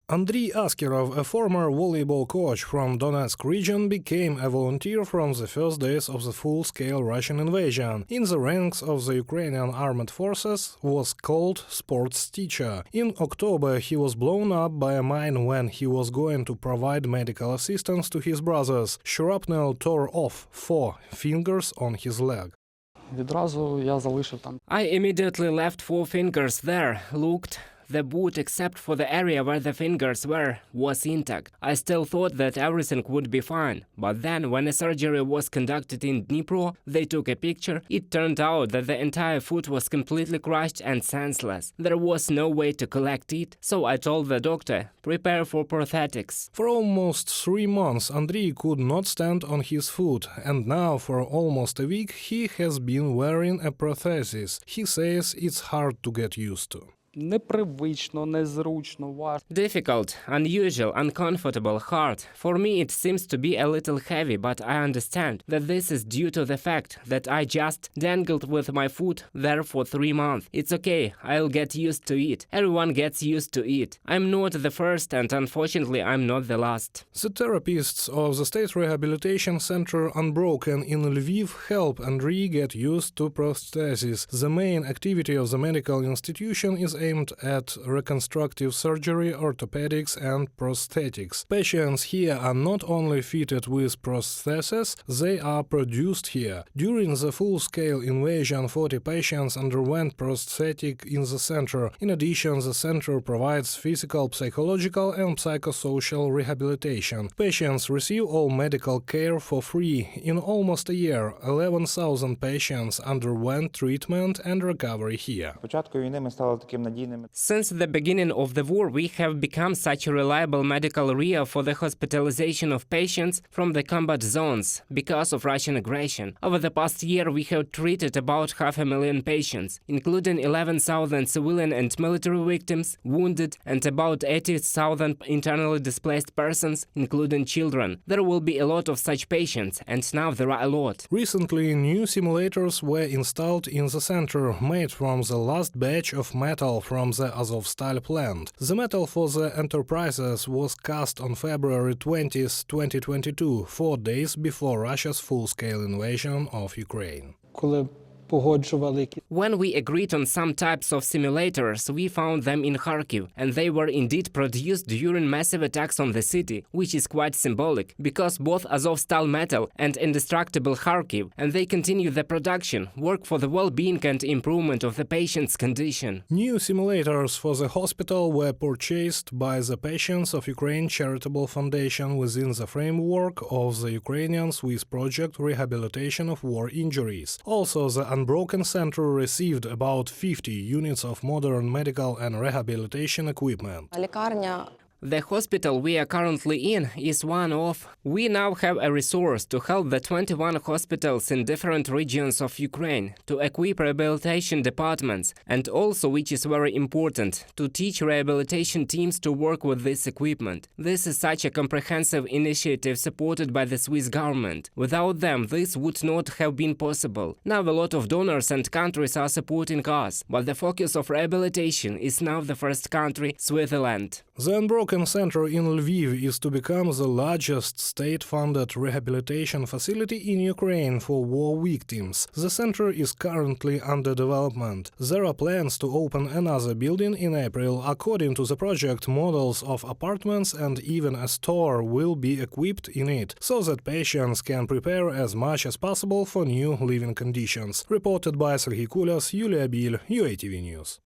Andriy Askerov, a former volleyball coach from Donetsk region, became a volunteer from the first days of the full-scale Russian invasion. In the ranks of the Ukrainian armed forces, was called sports teacher. In October, he was blown up by a mine when he was going to provide medical assistance to his brothers. Shrapnel tore off 4 fingers on his leg. I immediately left 4 fingers there, looked. The boot, except for the area where the fingers were, was intact. I still thought that everything would be fine. But then, when a surgery was conducted in Dnipro, they took a picture. It turned out that the entire foot was completely crushed and senseless. There was no way to collect it, so I told the doctor, prepare for prosthetics. For almost 3 months, Andriy could not stand on his foot, and now for almost a week he has been wearing a prosthesis. He says it's hard to get used to. Difficult, unusual, uncomfortable, hard. For me it seems to be a little heavy, but I understand that this is due to the fact that I just dangled with my foot there for 3 months. It's okay, I'll get used to it. Everyone gets used to it. I'm not the first and unfortunately I'm not the last. The therapists of the State Rehabilitation Center Unbroken in Lviv help Andriy get used to prosthesis. The main activity of the medical institution is aimed at reconstructive surgery, orthopedics and prosthetics. Patients here are not only fitted with prostheses, they are produced here. During the full-scale invasion, 40 patients underwent prosthetic in the center. In addition, the center provides physical, psychological and psychosocial rehabilitation. Patients receive all medical care for free. In almost a year, 11,000 patients underwent treatment and recovery here. Since the beginning of the war, we have become such a reliable medical area for the hospitalization of patients from the combat zones because of Russian aggression. Over the past year, we have treated about 500,000 patients, including 11,000 civilian and military victims, wounded, and about 80,000 internally displaced persons, including children. There will be a lot of such patients, and now there are a lot. Recently, new simulators were installed in the center, made from the last batch of metal from the Azovstal plant. The metal for the enterprises was cast on February 20, 2022, 4 days before Russia's full-scale invasion of Ukraine. When we agreed on some types of simulators, we found them in Kharkiv, and they were indeed produced during massive attacks on the city, which is quite symbolic, because both Azovstal metal and indestructible Kharkiv, and they continue the production, work for the well-being and improvement of the patient's condition. New simulators for the hospital were purchased by the Patients of Ukraine Charitable Foundation within the framework of the Ukrainian Swiss project Rehabilitation of War Injuries. Also, the Unbroken Center received about 50 units of modern medical and rehabilitation equipment. The hospital we are currently in is one of. We now have a resource to help the 21 hospitals in different regions of Ukraine, to equip rehabilitation departments, and also, which is very important, to teach rehabilitation teams to work with this equipment. This is such a comprehensive initiative supported by the Swiss government. Without them, this would not have been possible. Now a lot of donors and countries are supporting us, but the focus of rehabilitation is now the first country, Switzerland. The Unbroken Center in Lviv is to become the largest state-funded rehabilitation facility in Ukraine for war victims. The center is currently under development. There are plans to open another building in April. According to the project, models of apartments and even a store will be equipped in it, so that patients can prepare as much as possible for new living conditions. Reported by Serhiy Kulas, Yulia Bil, UATV News.